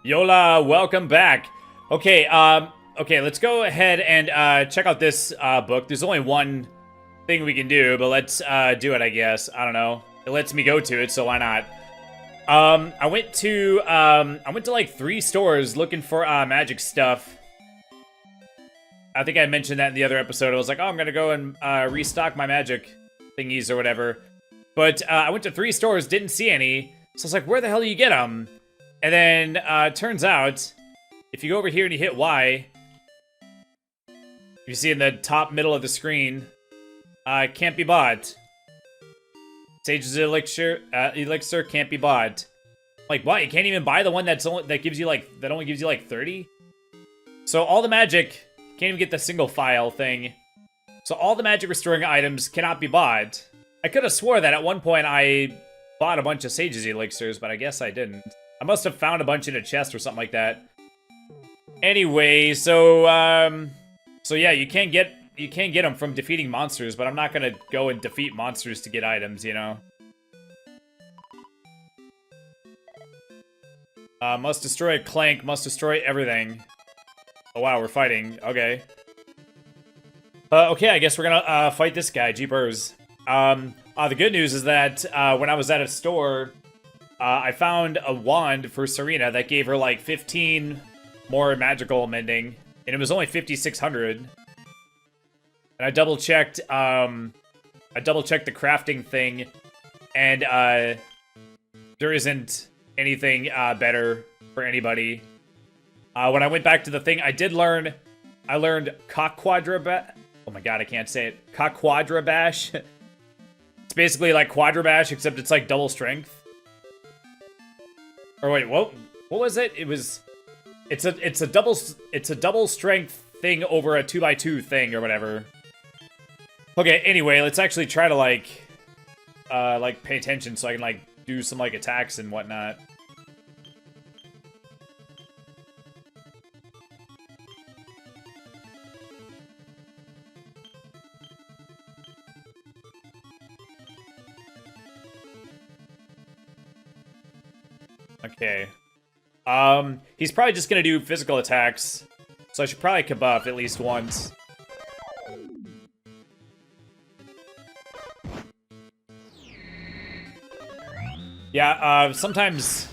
Yola, welcome back. Okay, okay, let's go ahead and check out this book. There's only one thing we can do, but let's do it, I guess. I don't know. It lets me go to it, so why not? I went to like 3 stores looking for magic stuff. I think I mentioned that in the other episode. I was like, oh, I'm gonna go and restock my magic thingies or whatever. But I went to 3 stores, didn't see any. So I was like, where the hell do you get them? And then turns out, if you go over here and you hit Y, you see in the top middle of the screen, can't be bought. Sage's elixir can't be bought. Like, what? You can't even buy the one that only gives you like 30? So all the magic can't even get the single file thing. So all the magic restoring items cannot be bought. I could have swore that at one point I bought a bunch of Sage's elixirs, but I guess I didn't. I must have found a bunch in a chest or something like that. Anyway, so yeah, you can't get them from defeating monsters, but I'm not gonna go and defeat monsters to get items, you know. Must destroy a clank, must destroy everything. Oh wow, we're fighting. Okay. Okay, I guess we're gonna fight this guy, Jeepers. The good news is that when I was at a store, I found a wand for Serena that gave her like 15 more magical mending, and it was only 5,600. And I double checked the crafting thing, and there isn't anything better for anybody. When I went back to the thing, I learned Cockquadrabash. Oh my god, I can't say it. Cockquadrabash. It's basically like Quadrabash, except it's like double strength. Or wait, what was it? It's a double strength thing over a 2x2 thing or whatever. Okay, anyway, let's actually try to like pay attention so I can like do some like attacks and whatnot. Okay. He's probably just gonna do physical attacks, so I should probably kabuff at least once. Yeah, sometimes...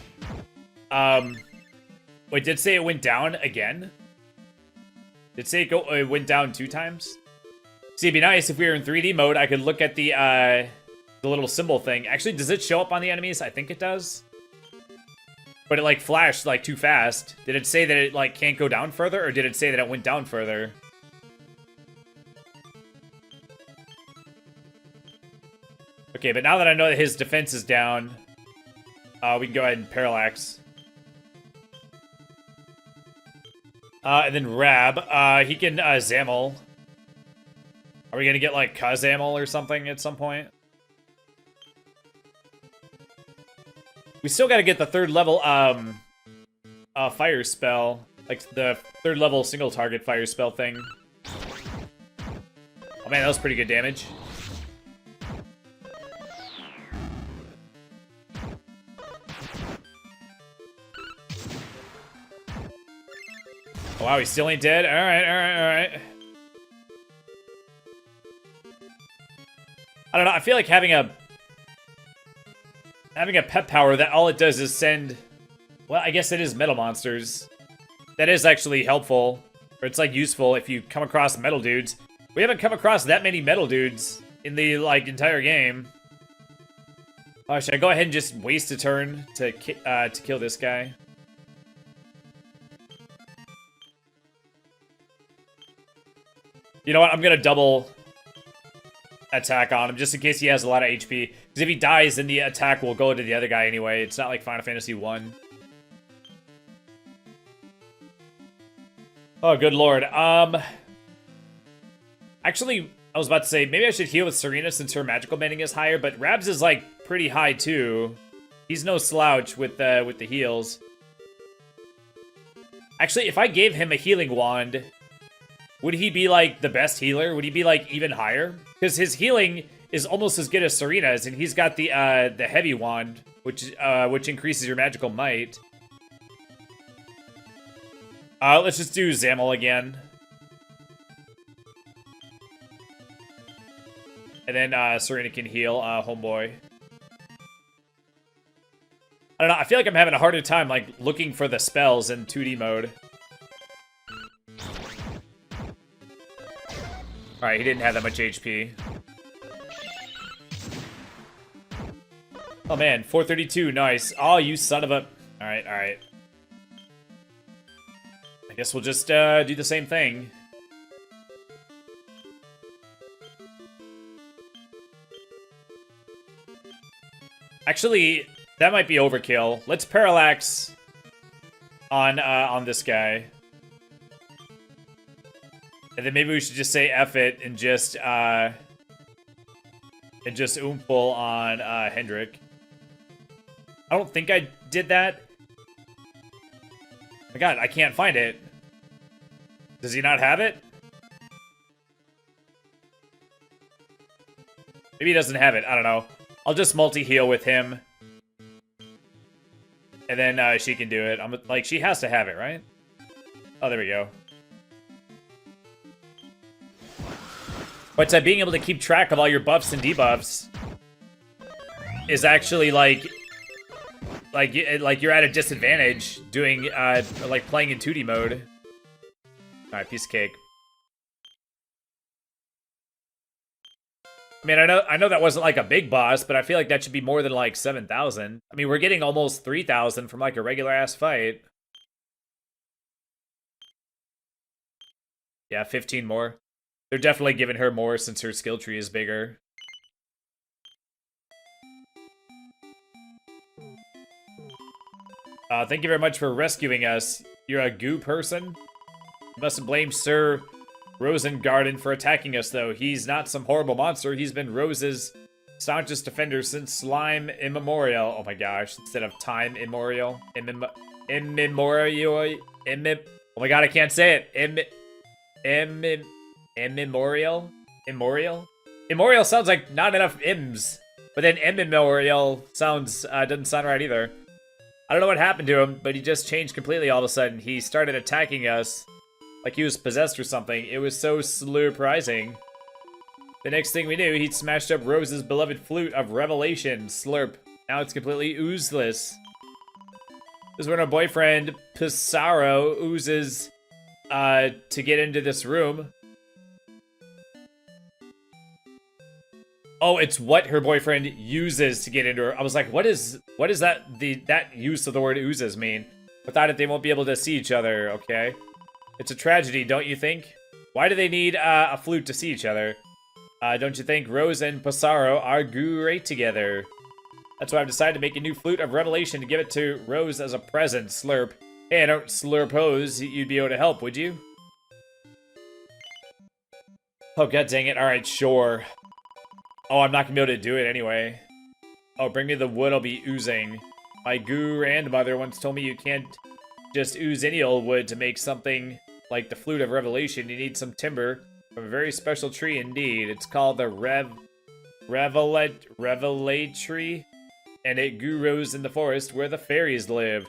Wait, did it say it went down again? Did it say it went down 2 times? See, it'd be nice if we were in 3D mode, I could look at the little symbol thing. Actually, does it show up on the enemies? I think it does. But it, like, flashed, like, too fast. Did it say that it, like, can't go down further? Or did it say that it went down further? Okay, but now that I know that his defense is down, we can go ahead and parallax. And then Rab. He can, Zammel. Are we gonna get, like, Kazammel or something at some point? We still gotta get the 3rd level, fire spell. Like, the 3rd level single target fire spell thing. Oh man, that was pretty good damage. Oh wow, he still ain't dead? Alright, alright, alright. I don't know, I feel like having a pet power that all it does is send... Well, I guess it is metal monsters. That is actually helpful. Or it's, like, useful if you come across metal dudes. We haven't come across that many metal dudes in the, like, entire game. Oh, should I go ahead and just waste a turn to kill this guy? You know what? I'm gonna double attack on him, just in case he has a lot of HP. Because if he dies, then the attack will go to the other guy anyway. It's not like Final Fantasy 1. Oh, good lord. Actually, I was about to say, maybe I should heal with Serena since her magical bending is higher, but Rab's is, like, pretty high, too. He's no slouch with the heals. Actually, if I gave him a healing wand, would he be, like, the best healer? Would he be, like, even higher? Because his healing is almost as good as Serena's, and he's got the heavy wand, which increases your magical might. Let's just do Zamel again. And then Serena can heal Homeboy. I don't know, I feel like I'm having a harder time, like, looking for the spells in 2D mode. Alright, he didn't have that much HP. Oh man, 432, nice. Oh, you son of a... Alright, alright. I guess we'll just do the same thing. Actually, that might be overkill. Let's parallax on this guy. And then maybe we should just say F it and just oomphle on Hendrik. I don't think I did that. Oh my god, I can't find it. Does he not have it? Maybe he doesn't have it, I don't know. I'll just multi-heal with him. And then she can do it. I'm like, she has to have it, right? Oh, there we go. But being able to keep track of all your buffs and debuffs is actually like you're at a disadvantage doing like playing in 2D mode. All right, piece of cake. I mean, I know that wasn't like a big boss, but I feel like that should be more than like 7,000. I mean, we're getting almost 3,000 from like a regular ass fight. Yeah, 15 more. They're definitely giving her more since her skill tree is bigger. Thank you very much for rescuing us. You're a goo person? You mustn't blame Sir Rosengarten for attacking us, though. He's not some horrible monster. He's been Rose's staunchest defender since slime immemorial. Oh my gosh, instead of time immemorial. Immemorial. Oh my god, I can't say it. Immemorial? Immemorial? Immemorial sounds like not enough M's. But then immemorial sounds, doesn't sound right either. I don't know what happened to him, but he just changed completely all of a sudden. He started attacking us like he was possessed or something. It was so surprising. The next thing we knew, he'd smashed up Rose's beloved flute of revelation. Slurp. Now it's completely oozeless. This is when our boyfriend, Pissarro, oozes to get into this room. Oh, it's what her boyfriend uses to get into her. I was like, what is that that use of the word oozes mean? Without it, they won't be able to see each other, okay? It's a tragedy, don't you think? Why do they need a flute to see each other? Don't you think Rose and Pissarro are great together? That's why I've decided to make a new flute of revelation to give it to Rose as a present. Slurp. Hey, I don't slurpose you'd be able to help, would you? Oh, god dang it. Alright, sure. Oh, I'm not gonna be able to do it anyway. Oh, bring me the wood, I'll be oozing. My grandmother once told me you can't just ooze any old wood to make something like the Flute of Revelation. You need some timber from a very special tree indeed. It's called the Revelate tree, and it grows in the forest where the fairies live,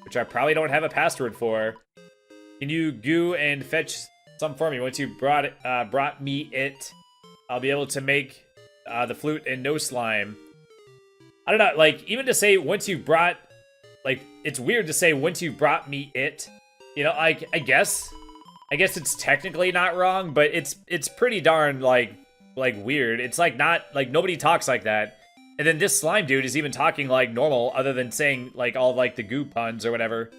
which I probably don't have a password for. Can you go and fetch some for me? Once you brought me it, I'll be able to make the flute and no slime. I don't know, like, even to say once you brought, like, it's weird to say once you brought me it. You know, like, I guess it's technically not wrong, but it's pretty darn, like weird. It's, like, not, like, nobody talks like that. And then this slime dude is even talking, like, normal, other than saying, like, all, like, the goo puns or whatever.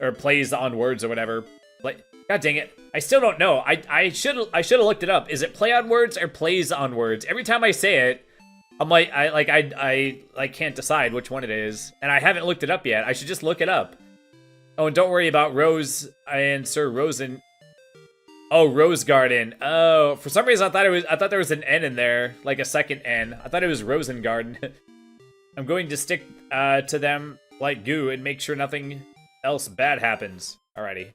Or plays on words or whatever. Like, god dang it. I still don't know. I should have looked it up. Is it play on words or plays on words? Every time I say it, I'm like, I can't decide which one it is. And I haven't looked it up yet. I should just look it up. Oh, and don't worry about Rose and Sir Rosen. Oh, Rose Garden. Oh, for some reason I thought there was an N in there, like a second N. I thought it was Rosengarden. I'm going to stick to them like goo and make sure nothing else bad happens. Alrighty.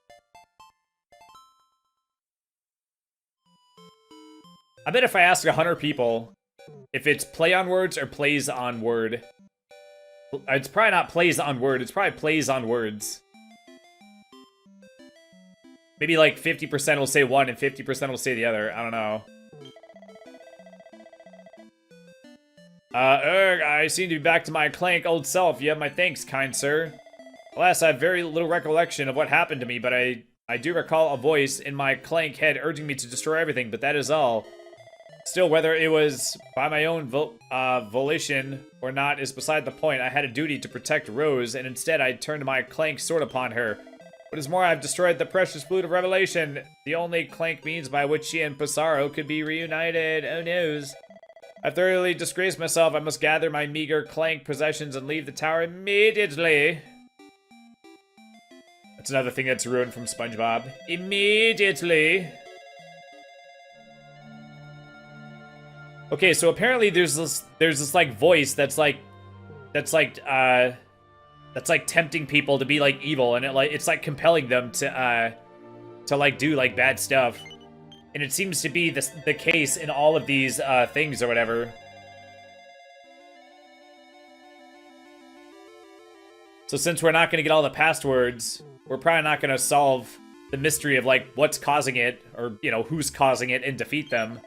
I bet if I ask 100 people if it's play on words or plays on word, it's probably not plays on word, it's probably plays on words. Maybe like 50% will say one and 50% will say the other. I don't know. I seem to be back to my clank old self. You have my thanks, kind sir. Alas, I have very little recollection of what happened to me, but I do recall a voice in my clank head urging me to destroy everything, but that is all. Still, whether it was by my own volition or not is beside the point. I had a duty to protect Rose, and instead I turned my clank sword upon her. What is more, I've destroyed the precious flute of revelation, the only clank means by which she and Pissarro could be reunited. Oh noes. I've thoroughly disgraced myself. I must gather my meager clank possessions and leave the tower immediately. That's another thing that's ruined from SpongeBob. Immediately. Okay, so apparently there's this like voice that's like tempting people to be like evil, and it's like compelling them to like do like bad stuff. And it seems to be the case in all of these things or whatever. So since we're not going to get all the passwords, we're probably not going to solve the mystery of like what's causing it, or you know, who's causing it, and defeat them.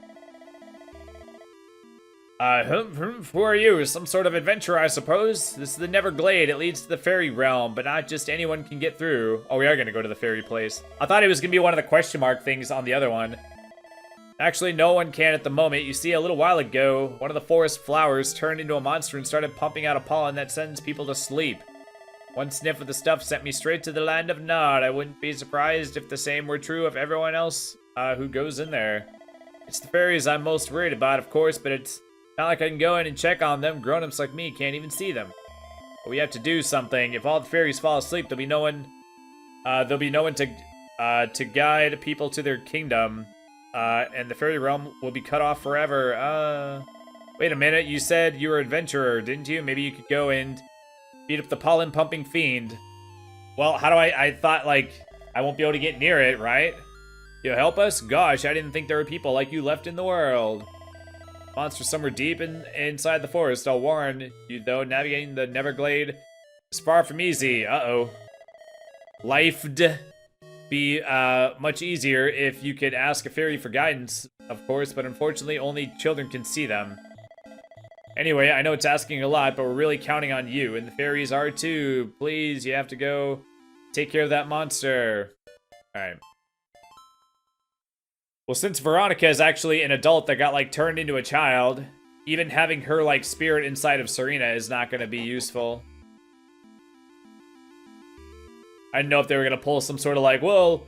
Who are you? Some sort of adventurer, I suppose? This is the Neverglade. It leads to the fairy realm, but not just anyone can get through. Oh, we are going to go to the fairy place. I thought it was going to be one of the question mark things on the other one. Actually, no one can at the moment. You see, a little while ago, one of the forest flowers turned into a monster and started pumping out a pollen that sends people to sleep. One sniff of the stuff sent me straight to the land of Nod. I wouldn't be surprised if the same were true of everyone else who goes in there. It's the fairies I'm most worried about, of course, but it's not like I can go in and check on them. Grown-ups like me can't even see them. But we have to do something. If all the fairies fall asleep, there'll be no one to guide people to their kingdom. And the fairy realm will be cut off forever. Wait a minute, you said you were an adventurer, didn't you? Maybe you could go and beat up the pollen-pumping fiend. Well, how do I thought, like, I won't be able to get near it, right? You'll help us? Gosh, I didn't think there were people like you left in the world. Monsters somewhere deep inside the forest. I'll warn you, though, navigating the Neverglade is far from easy. Uh-oh. Life'd be much easier if you could ask a fairy for guidance, of course, but unfortunately only children can see them. Anyway, I know it's asking a lot, but we're really counting on you, and the fairies are too. Please, you have to go take care of that monster. Alright. Well, since Veronica is actually an adult that got, like, turned into a child, even having her, like, spirit inside of Serena is not going to be useful. I didn't know if they were going to pull some sort of, like, well,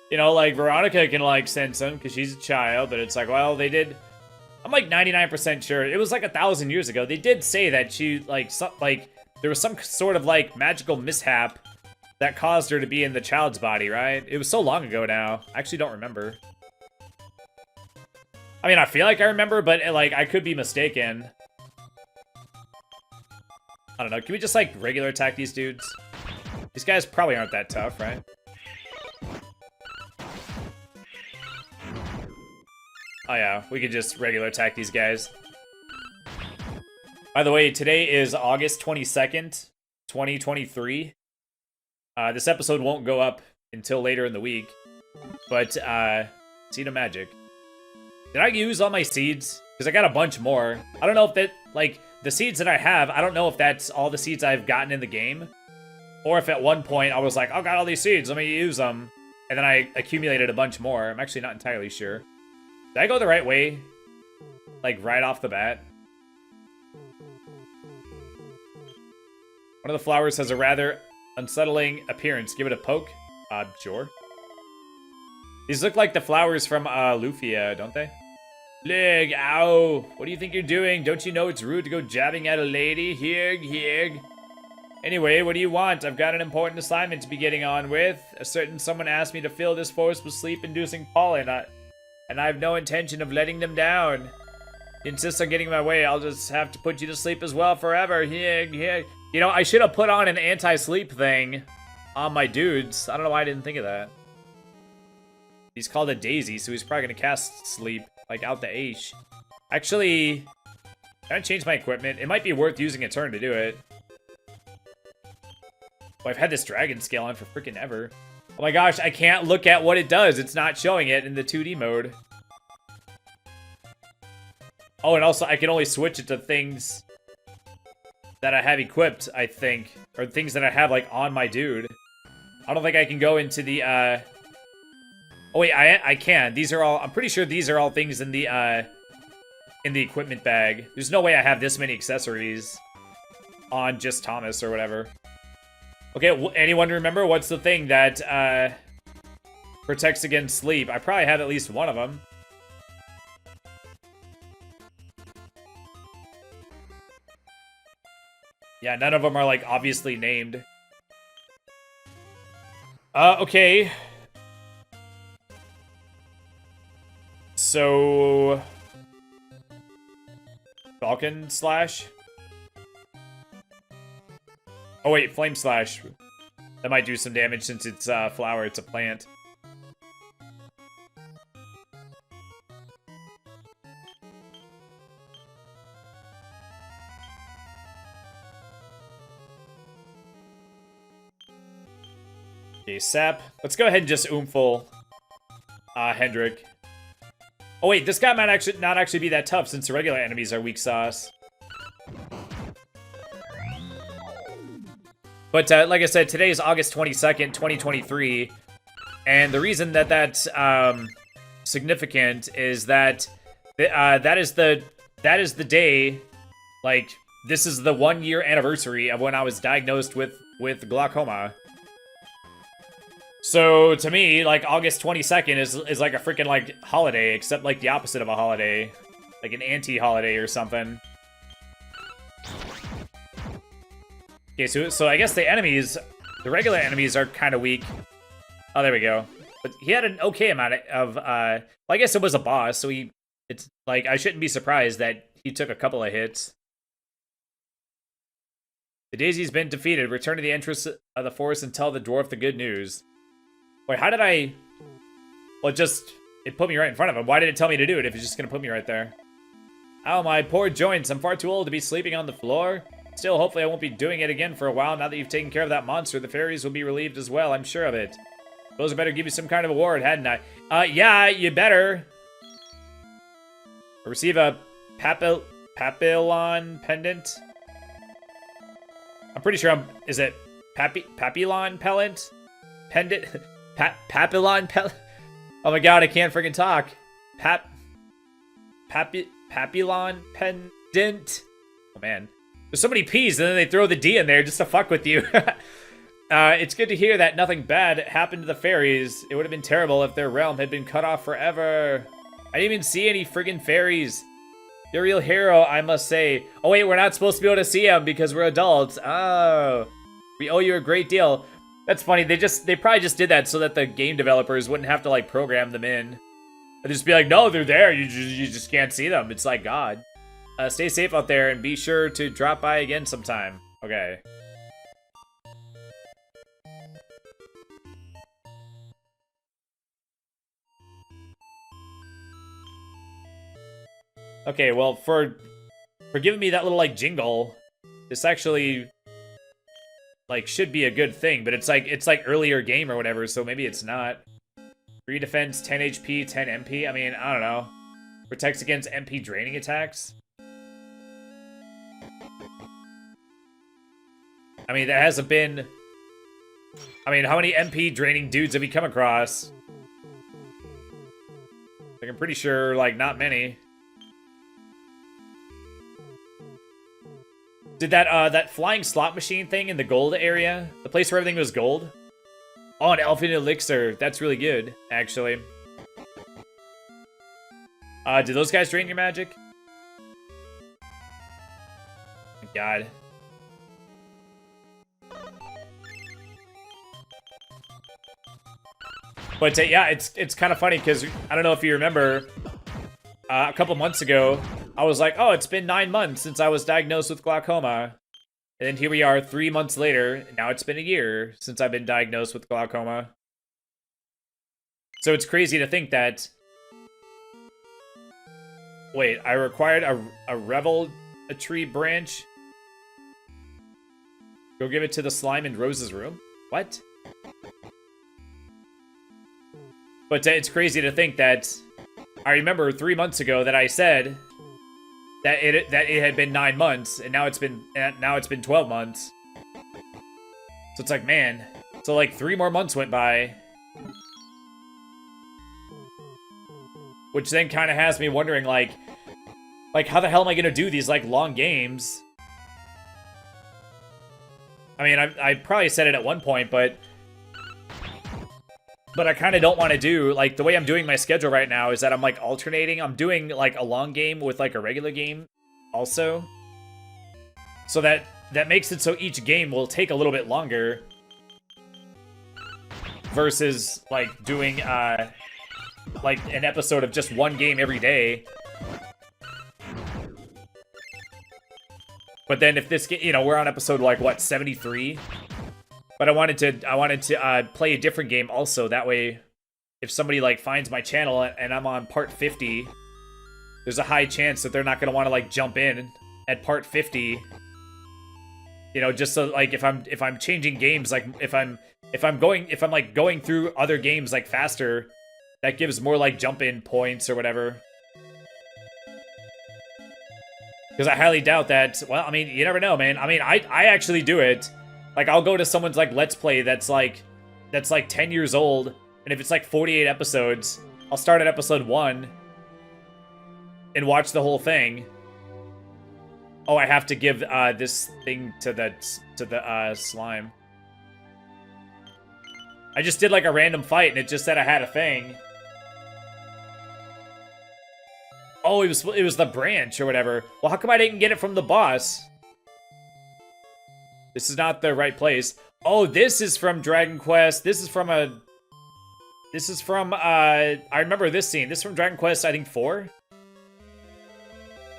you know, like, Veronica can, like, sense him because she's a child, but it's like, well, they did... I'm, like, 99% sure. It was, like, 1,000 years ago. They did say that she, like, there was some sort of, like, magical mishap that caused her to be in the child's body, right? It was so long ago now. I actually don't remember. I mean, I feel like I remember, but, like, I could be mistaken. I don't know. Can we just, like, regular attack these dudes? These guys probably aren't that tough, right? Oh, yeah. We could just regular attack these guys. By the way, today is August 22nd, 2023. This episode won't go up until later in the week. But, Seed of Magic. Did I use all my seeds? Because I got a bunch more. I don't know if that, like, the seeds that I have, I don't know if that's all the seeds I've gotten in the game. Or if at one point I was like, oh, got all these seeds, let me use them. And then I accumulated a bunch more. I'm actually not entirely sure. Did I go the right way? Like, right off the bat? One of the flowers has a rather unsettling appearance. Give it a poke. Sure. These look like the flowers from Lufia, don't they? Lig, ow! What do you think you're doing? Don't you know it's rude to go jabbing at a lady? Hig. Anyway, what do you want? I've got an important assignment to be getting on with. A certain someone asked me to fill this forest with sleep-inducing pollen, and I have no intention of letting them down. If you insist on getting in my way, I'll just have to put you to sleep as well forever. Hig. You know, I should have put on an anti-sleep thing on my dudes. I don't know why I didn't think of that. He's called a Daisy, so he's probably gonna cast sleep, like, out the H. Actually, can I change my equipment? It might be worth using a turn to do it. Oh, I've had this dragon scale on for freaking ever. Oh my gosh, I can't look at what it does. It's not showing it in the 2D mode. Oh, and also I can only switch it to things that I have equipped, I think. Or things that I have, like, on my dude. I don't think I can go into the, Oh, wait, I can. These are all... I'm pretty sure these are all things in the equipment bag. There's no way I have this many accessories on just Thomas or whatever. Okay, anyone remember what's the thing that, protects against sleep? I probably have at least one of them. Yeah, none of them are, like, obviously named. Okay. So... Falcon Slash? Oh wait, Flame Slash. That might do some damage since it's flower, it's a plant. Okay, Sap. Let's go ahead and just Oomful Hendrik. Oh wait, this guy might actually not actually be that tough since the regular enemies are weak sauce. But like I said, today is August 22nd, 2023, and the reason that that's significant is that that is the day, like, this is the 1-year anniversary of when I was diagnosed with glaucoma. So, to me, like, August 22nd is like a freaking, like, holiday, except, like, the opposite of a holiday. Like an anti-holiday or something. Okay, so I guess the enemies, the regular enemies are kind of weak. Oh, there we go. But he had an okay amount of, well, I guess it was a boss, so it's, like, I shouldn't be surprised that he took a couple of hits. The Daisy's been defeated. Return to the entrance of the forest and tell the dwarf the good news. Wait, how did I... Well, it put me right in front of him. Why did it tell me to do it if it's just gonna put me right there? Oh, my poor joints. I'm far too old to be sleeping on the floor. Still, hopefully I won't be doing it again for a while. Now that you've taken care of that monster, the fairies will be relieved as well. I'm sure of it. Suppose I better give you some kind of award, hadn't I? Yeah, you better. Receive a papillon pendant. I'm pretty sure is it papillon pellant? Pendant? Papillon pellant? Oh my god, I can't freaking talk. Papillon pendant? Oh man. There's so many P's and then they throw the D in there just to fuck with you. It's good to hear that nothing bad happened to the fairies. It would have been terrible if their realm had been cut off forever. I didn't even see any friggin' fairies. You're a real hero, I must say. Oh wait, we're not supposed to be able to see them because we're adults. Oh. We owe you a great deal. That's funny, they probably just did that so that the game developers wouldn't have to, like, program them in. They'd just be like, no, they're there, you just can't see them. It's like God. Stay safe out there and be sure to drop by again sometime. Okay. Okay, well, for giving me that little, like, jingle, this actually, like, should be a good thing, but it's like earlier game or whatever, so maybe it's not. 3 defense, 10 HP, 10 MP. I mean, I don't know. Protects against MP draining attacks. I mean, that hasn't been... I mean, how many MP draining dudes have we come across? Like, I'm pretty sure, like, not many. Did that flying slot machine thing in the gold area? The place where everything was gold? Oh, an elfin elixir. That's really good, actually. Do those guys drain your magic? Oh my God. But yeah, it's kind of funny because I don't know if you remember, a couple months ago, I was like, oh, it's been 9 months since I was diagnosed with glaucoma. And then here we are 3 months later, and now it's been a year since I've been diagnosed with glaucoma. So it's crazy to think that... Wait, I required a revel tree branch? Go give it to the slime in Rose's room? What? But it's crazy to think that I remember 3 months ago that I said that it had been 9 months, and now it's been 12 months. So it's like, man, so like 3 more months went by, which then kind of has me wondering, like how the hell am I gonna do these like long games? I mean, I probably said it at one point, but I kind of don't want to do, like, the way I'm doing my schedule right now is that I'm, like, alternating. I'm doing, like, a long game with, like, a regular game also. So that makes it so each game will take a little bit longer. Versus, like, doing, like, an episode of just one game every day. But then if this, you know, we're on episode, like, what, 73? But I wanted to play a different game also. That way, if somebody like finds my channel and I'm on part 50, there's a high chance that they're not gonna want to like jump in at part 50. You know, just so like if I'm changing games, like if I'm like going through other games like faster, that gives more like jump in points or whatever. Because I highly doubt that. Well, I mean, you never know, man. I mean, I actually do it. Like, I'll go to someone's, like, Let's Play that's, like, 10 years old, and if it's, like, 48 episodes, I'll start at episode 1 and watch the whole thing. Oh, I have to give, this thing to the slime. I just did, like, a random fight, and it just said I had a thing. Oh, it was the branch or whatever. Well, how come I didn't get it from the boss? This is not the right place. Oh, this is from Dragon Quest. This is from, I remember this scene. This is from Dragon Quest, I think, 4?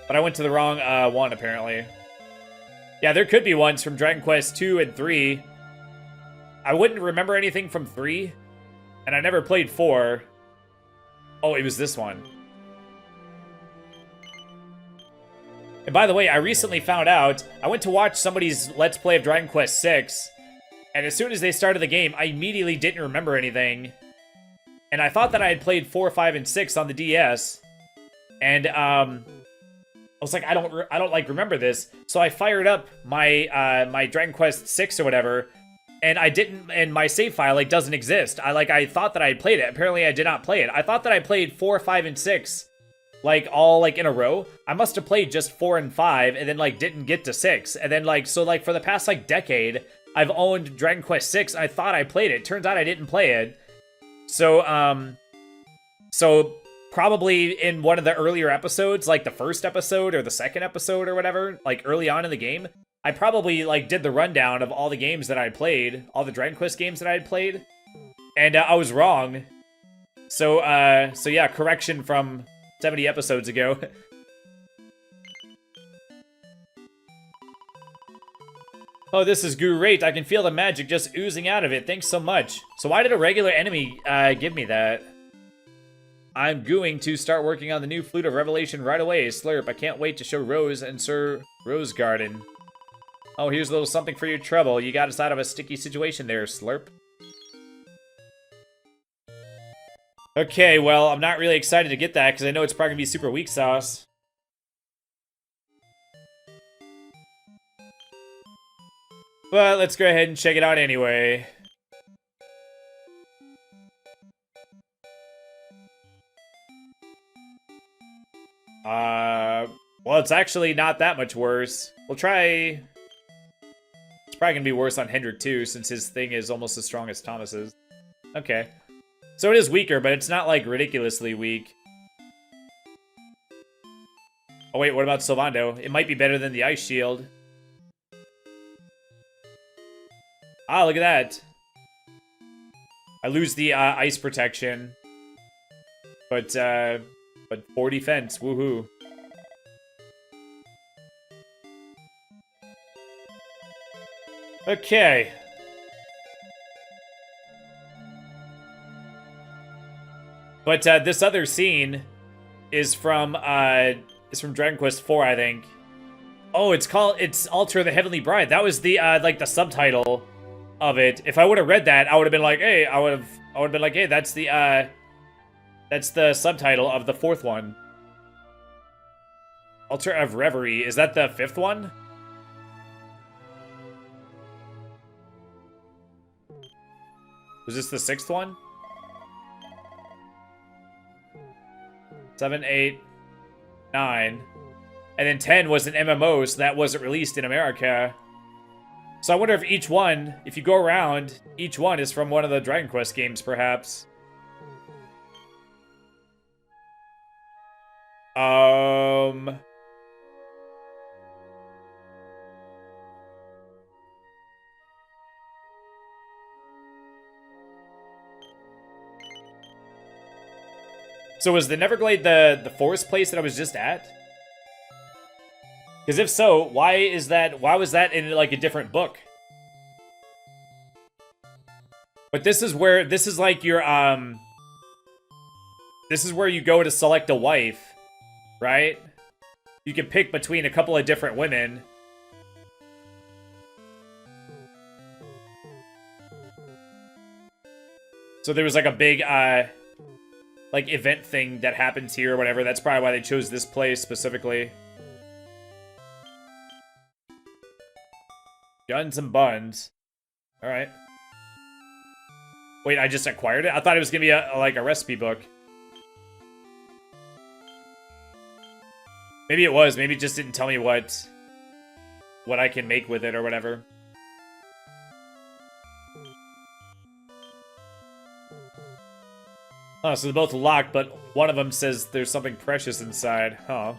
But I went to the wrong, one, apparently. Yeah, there could be ones from Dragon Quest 2 and 3. I wouldn't remember anything from 3. And I never played 4. Oh, it was this one. And by the way, I recently found out, I went to watch somebody's Let's Play of Dragon Quest 6, and as soon as they started the game, I immediately didn't remember anything. And I thought that I had played 4, 5, and 6 on the DS, and I was like, I don't like remember this. So I fired up my my Dragon Quest 6 or whatever, and I didn't, and my save file like doesn't exist. I thought that I had played it. Apparently I did not play it. I thought that I played 4, 5, and 6. Like, all, like, in a row. I must have played just 4 and 5, and then, like, didn't get to 6. And then, like, so, like, for the past, like, decade, I've owned Dragon Quest 6, and I thought I played it. Turns out I didn't play it. So, so, probably in one of the earlier episodes, like, the first episode, or the second episode, or whatever, like, early on in the game, I probably, like, did the rundown of all the games that I played, all the Dragon Quest games that I had played, and, I was wrong. So, so yeah, correction from 70 episodes ago. Oh, this is great. I can feel the magic just oozing out of it. Thanks so much. So why did a regular enemy give me that? I'm going to start working on the new Flute of Revelation right away. Slurp, I can't wait to show Rose and Sir Rose Garden. Oh, here's a little something for your trouble. You got us out of a sticky situation there, Slurp. Okay, well, I'm not really excited to get that, because I know it's probably going to be super weak sauce. But let's go ahead and check it out anyway. Well, it's actually not that much worse. We'll try... It's probably going to be worse on Hendrik too, since his thing is almost as strong as Thomas's. Okay. So it is weaker, but it's not, like, ridiculously weak. Oh, wait, what about Sylvando? It might be better than the Ice Shield. Ah, look at that. I lose the ice protection. But 4 defense, woohoo. Okay. But this other scene is from Dragon Quest 4, I think. Oh, it's Altar of the Heavenly Bride. That was the like the subtitle of it. If I would have read that, I would have been like, hey, I would have been like, hey, that's the subtitle of the fourth one. Altar of Reverie. Is that the fifth one? Was this the sixth one? 7, 8, 9. And then 10 was an MMO, so that wasn't released in America. So I wonder if each one, if you go around, each one is from one of the Dragon Quest games, perhaps. So was the Neverglade the forest place that I was just at? Because if so, why was that in like a different book? But this is where this is like your this is where you go to select a wife, right? You can pick between a couple of different women. So there was like a big like event thing that happens here or whatever. That's probably why they chose this place specifically. Guns and buns. All right. Wait, I just acquired it? I thought it was gonna be like a recipe book. Maybe it was. Maybe it just didn't tell me what I can make with it or whatever. Oh, so they're both locked, but one of them says there's something precious inside. Huh.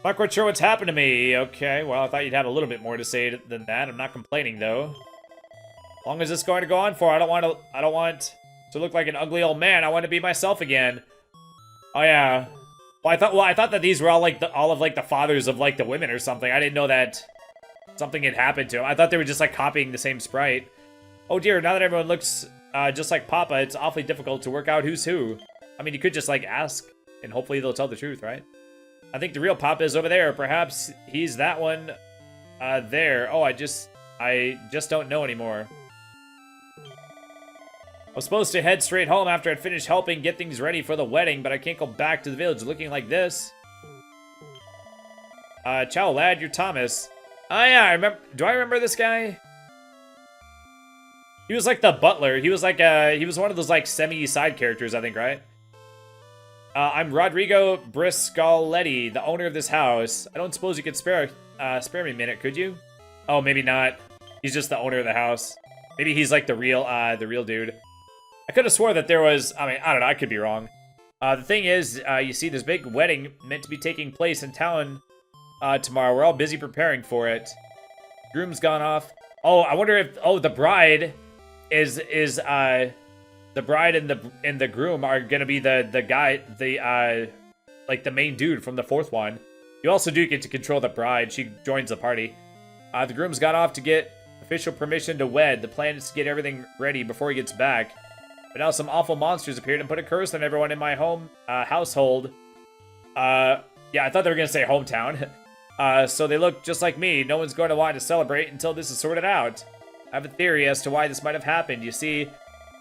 Not quite sure what's happened to me. Okay, well, I thought you'd have a little bit more to say than that. I'm not complaining, though. As long as it's going to go on for, I don't want to look like an ugly old man. I want to be myself again. Oh yeah. Well, I thought that these were all like all of the fathers of like the women or something. I didn't know that something had happened to them. I thought they were just like copying the same sprite. Oh dear, now that everyone looks just like Papa, it's awfully difficult to work out who's who. I mean, you could just like ask and hopefully they'll tell the truth, right? I think the real Papa is over there. Perhaps he's that one there. Oh, I just don't know anymore. I was supposed to head straight home after I'd finished helping get things ready for the wedding, but I can't go back to the village looking like this. Ciao, lad, you're Thomas. Oh yeah, I remember. Do I remember this guy? He was like the butler. He was like he was one of those like semi-side characters, I think, right? I'm Rodrigo Briscoletti, the owner of this house. I don't suppose you could spare me a minute, could you? Oh, maybe not. He's just the owner of the house. Maybe he's like the real dude. I could have swore that there was, I mean, I don't know, I could be wrong. The thing is, you see, this big wedding meant to be taking place in town tomorrow. We're all busy preparing for it. Groom's gone off. Oh, I wonder if, the bride is the bride and the groom are gonna be the guy, like the main dude from the fourth one. You also do get to control the bride. She joins the party. The groom's gone off to get official permission to wed. The plan is to get everything ready before he gets back. But now some awful monsters appeared and put a curse on everyone in my household. Yeah, I thought they were gonna say hometown. So they look just like me. No one's going to want to celebrate until this is sorted out. I have a theory as to why this might have happened. You see,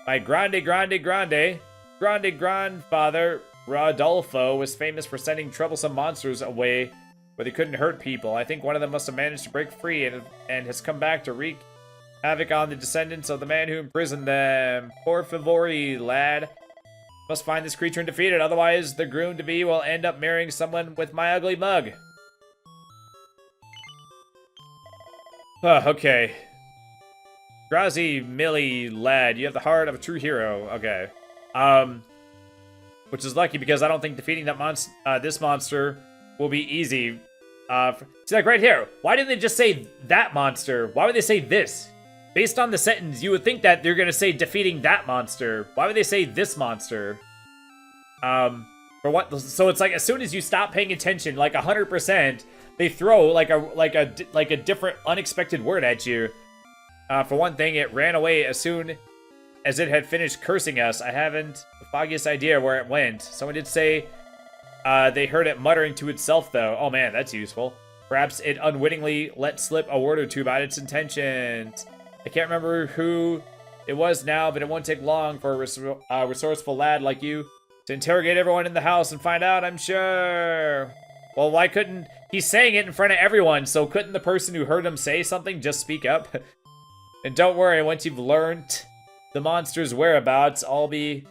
my grande grandfather, Rodolfo, was famous for sending troublesome monsters away where they couldn't hurt people. I think one of them must have managed to break free and has come back to wreak havoc on the descendants of the man who imprisoned them. Por favore, lad. Must find this creature and defeat it, otherwise the groom-to-be will end up marrying someone with my ugly mug. Okay. Grazi, Millie, lad, you have the heart of a true hero. Okay. Which is lucky because I don't think defeating that this monster will be easy. See, like right here, why didn't they just say that monster? Why would they say this? Based on the sentence, you would think that they're gonna say defeating that monster. Why would they say this monster? For what? So it's like as soon as you stop paying attention, like 100%, they throw like a different unexpected word at you. For one thing, it ran away as soon as it had finished cursing us. I haven't the foggiest idea where it went. Someone did say They heard it muttering to itself, though. Oh man, that's useful. Perhaps it unwittingly let slip a word or two about its intentions. I can't remember who it was now, but it won't take long for a resourceful lad like you to interrogate everyone in the house and find out, I'm sure. Well, why couldn't... He's saying it in front of everyone, so couldn't the person who heard him say something just speak up? And don't worry, once you've learned the monster's whereabouts, I'll be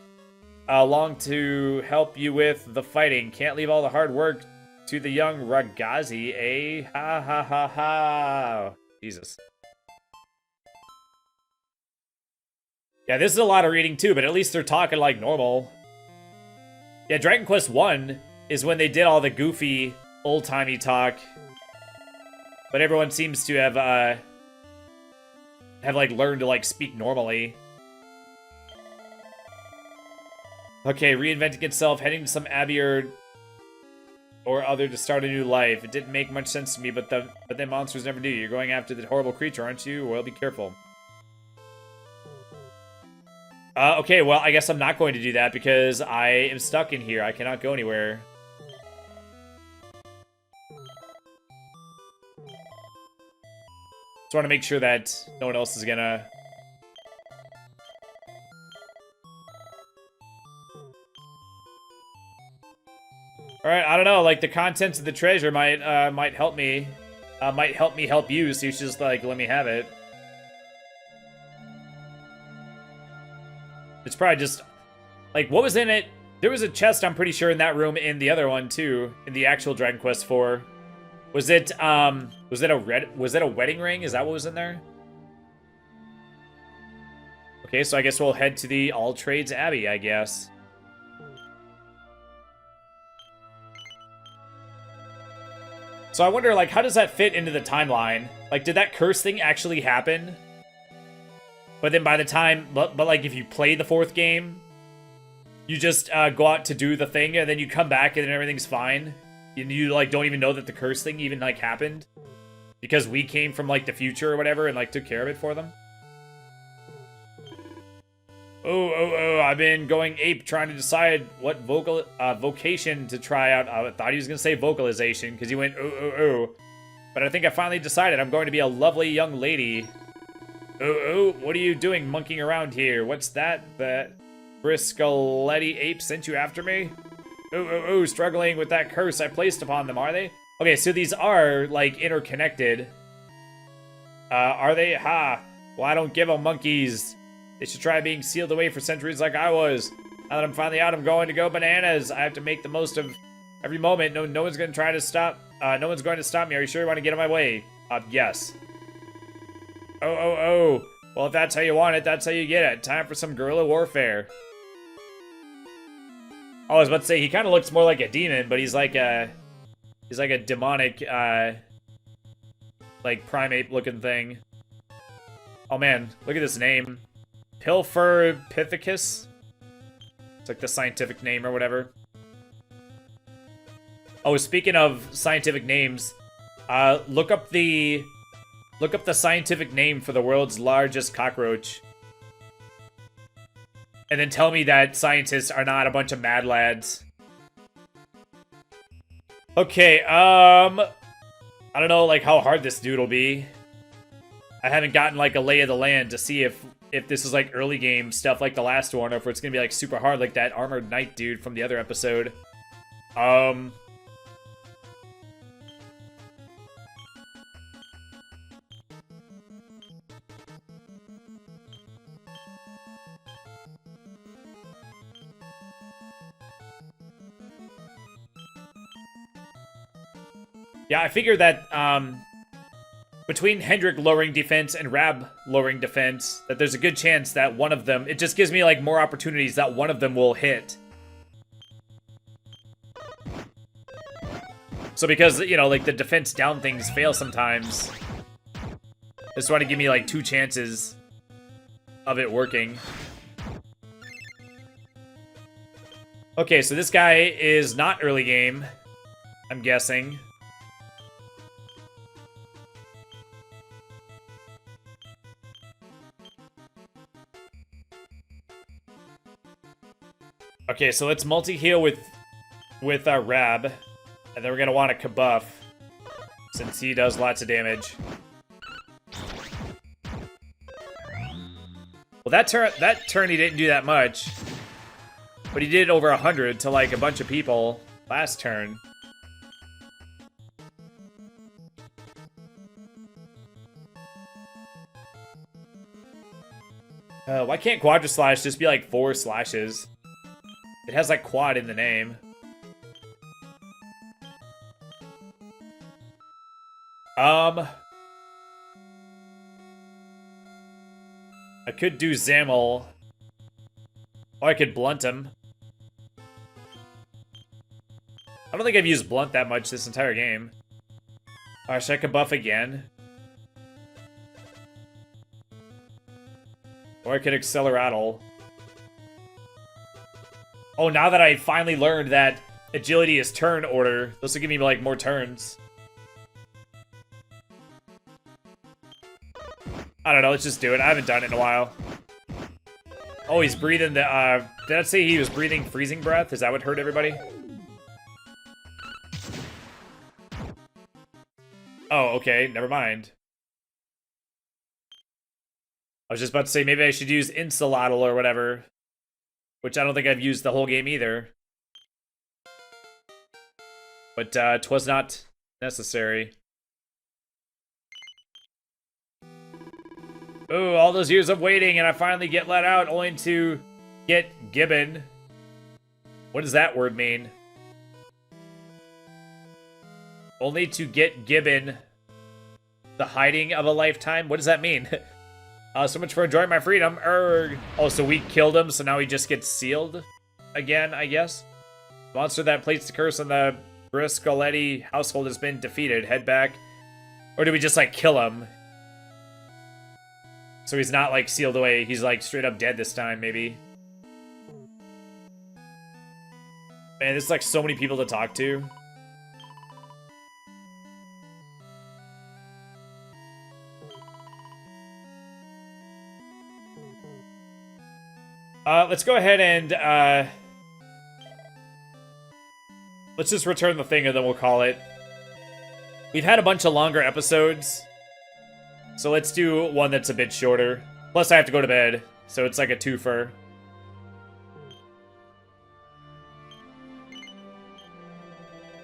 along to help you with the fighting. Can't leave all the hard work to the young Ragazi, eh? Ha ha ha ha. Jesus. Yeah, this is a lot of reading too, but at least they're talking like normal. Yeah, Dragon Quest 1 is when they did all the goofy, old-timey talk. But everyone seems to have like learned to like speak normally. Okay, reinventing itself, heading to some abbey or other to start a new life. It didn't make much sense to me, but then monsters never do. You're going after the horrible creature, aren't you? Well, be careful. Okay, well, I guess I'm not going to do that because I am stuck in here. I cannot go anywhere. Just want to make sure that no one else is gonna... Alright, I don't know, like, the contents of the treasure might help me. Might help me help you, so you should just, like, let me have it. It's probably just... Like, what was in it? There was a chest, I'm pretty sure, in that room in the other one, too. In the actual Dragon Quest IV. Was it a wedding ring? Is that what was in there? Okay, so I guess we'll head to the All Trades Abbey, I guess. So I wonder, like, how does that fit into the timeline? Like, did that curse thing actually happen? But then by the time, but like, if you play the fourth game, you just go out to do the thing, and then you come back, and then everything's fine. You like, don't even know that the curse thing even, like, happened. Because we came from, like, the future or whatever, and, like, took care of it for them. Oh, I've been going ape trying to decide what vocation to try out. I thought he was going to say vocalization, because he went, oh. But I think I finally decided I'm going to be a lovely young lady. Oh, what are you doing monkeying around here? What's that? That Briscoletti ape sent you after me? Oh, struggling with that curse I placed upon them, are they? Okay, so these are, like, interconnected. Are they? Ha! Well, I don't give a monkeys. They should try being sealed away for centuries like I was. Now that I'm finally out, I'm going to go bananas. I have to make the most of every moment. No one's going to try to stop. No one's going to stop me. Are you sure you want to get in my way? Yes. Oh. Well, if that's how you want it, that's how you get it. Time for some guerrilla warfare. I was about to say, he kind of looks more like a demon, but he's like a demonic, like, primate-looking thing. Oh, man. Look at this name. Pilferpithecus? It's like the scientific name or whatever. Oh, speaking of scientific names, look up the scientific name for the world's largest cockroach. And then tell me that scientists are not a bunch of mad lads. Okay, I don't know, like, how hard this dude will be. I haven't gotten, like, a lay of the land to see if this is, like, early game stuff like the last one, or if it's gonna be, like, super hard like that Armored Knight dude from the other episode. Yeah, I figured that, between Hendrik lowering defense and Rab lowering defense, that there's a good chance that one of them, it just gives me, like, more opportunities that one of them will hit. So because, you know, like, the defense down things fail sometimes, just want to give me, like, 2 chances of it working. Okay, so this guy is not early game, I'm guessing. Okay, so let's multi-heal with with Rab. And then we're going to want a Kabuff, since he does lots of damage. Well, that turn he didn't do that much. But he did over 100 to, like, a bunch of people last turn. Why can't Quadra Slash just be, like, 4 slashes? It has, like, quad in the name. I could do Zamel. Or I could blunt him. I don't think I've used blunt that much this entire game. Alright, should I buff again? Or I could Acceleratle. Oh, now that I finally learned that agility is turn order, this will give me, like, more turns. I don't know, let's just do it. I haven't done it in a while. Oh, he's breathing the, did I say he was breathing freezing breath? Is that what hurt everybody? Oh, okay, never mind. I was just about to say, maybe I should use Insulattle or whatever. Which I don't think I've used the whole game either. But, 'twas not necessary. Ooh, all those years of waiting, and I finally get let out, only to get Gibbon. What does that word mean? Only to get Gibbon. The hiding of a lifetime? What does that mean? So much for enjoying my freedom. Erg. Oh, so we killed him, so now he just gets sealed again, I guess? Monster that placed the curse on the Briscoletti household has been defeated. Head back. Or do we just, like, kill him? So he's not, like, sealed away. He's, like, straight up dead this time, maybe. Man, there's, like, so many people to talk to. Let's go ahead and, let's just return the thing and then we'll call it. We've had a bunch of longer episodes. So let's do one that's a bit shorter. Plus I have to go to bed, so it's like a twofer.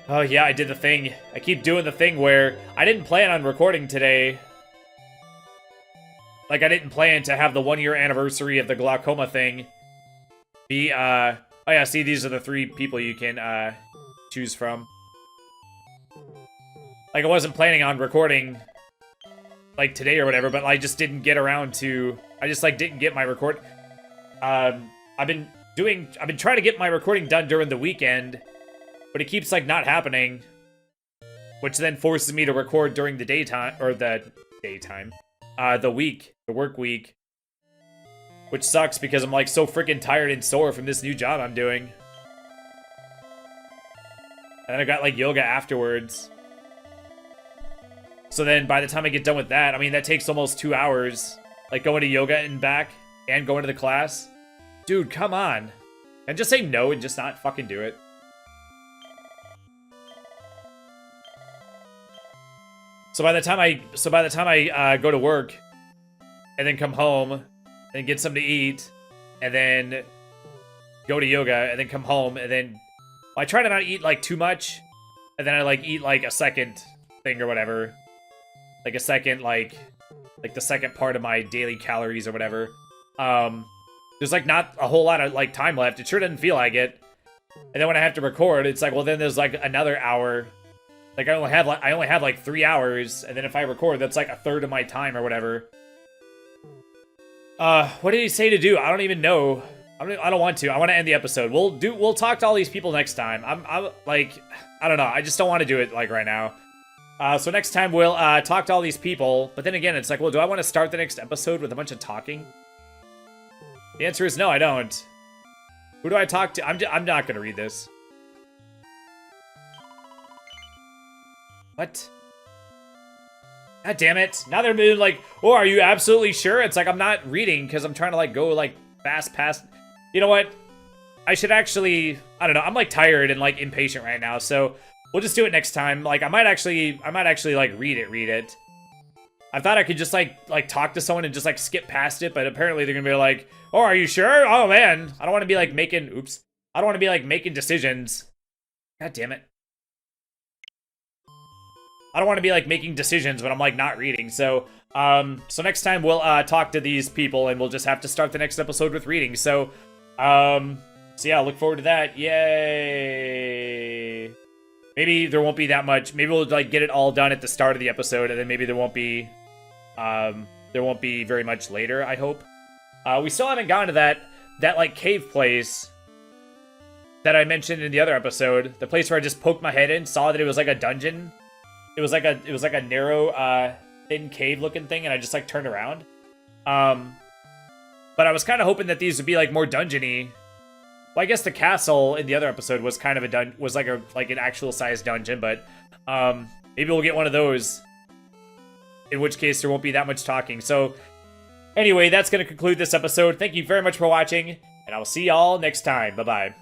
Oh yeah, I did the thing. I keep doing the thing where I didn't plan on recording today. Like, I didn't plan to have the 1-year anniversary of the glaucoma thing be, oh yeah, see, these are the 3 people you can, choose from. Like, I wasn't planning on recording, like, today or whatever, but I just didn't get around to, I just, like, didn't get my record. I've been trying to get my recording done during the weekend, but it keeps, like, not happening, which then forces me to record during the daytime, or the daytime. The work week. Which sucks because I'm, like, so freaking tired and sore from this new job I'm doing. And then I got, like, yoga afterwards. So then by the time I get done with that, I mean, that takes almost 2 hours. Like, going to yoga and back, and going to the class. Dude, come on. And just say no and just not fucking do it. So by the time I go to work, and then come home, and get something to eat, and then go to yoga, and then come home, and then I try to not eat, like, too much, and then I, like, eat, like, a second thing or whatever. Like, a second, like the second part of my daily calories or whatever. There's, like, not a whole lot of, like, time left. It sure doesn't feel like it. And then when I have to record, it's like, well, then there's, like, another hour. Like, I only have, like, 3 hours, and then if I record, that's, like, a third of my time or whatever. What did he say to do? I don't even know. I don't want to. I want to end the episode. We'll talk to all these people next time. I'm like, I don't know. I just don't want to do it, like, right now. So next time we'll, talk to all these people. But then again, it's like, well, do I want to start the next episode with a bunch of talking? The answer is no, I don't. Who do I talk to? I'm not gonna read this. What? God damn it. Now they're being like, oh, are you absolutely sure? It's like, I'm not reading because I'm trying to, like, go, like, fast past. You know what? I should actually, I don't know, I'm like tired and like impatient right now, so we'll just do it next time. Like I might actually like read it. I thought I could just like talk to someone and just like skip past it, but apparently they're gonna be like, oh, are you sure? Oh man, I don't want to be like making, oops. I don't want to be like making decisions. God damn it. I don't want to be like making decisions when I'm like not reading. So next time we'll talk to these people and we'll just have to start the next episode with reading. So yeah, look forward to that. Yay. Maybe there won't be that much. Maybe we'll like get it all done at the start of the episode, and then maybe there won't be very much later, I hope. We still haven't gotten to that like cave place that I mentioned in the other episode. The place where I just poked my head in, saw that it was like a dungeon. It was like a narrow, thin cave looking thing, and I just like turned around. But I was kind of hoping that these would be like more dungeony. Well, I guess the castle in the other episode was kind of was like an actual sized dungeon, but maybe we'll get one of those. In which case there won't be that much talking. So anyway, that's going to conclude this episode. Thank you very much for watching, and I will see y'all next time. Bye-bye.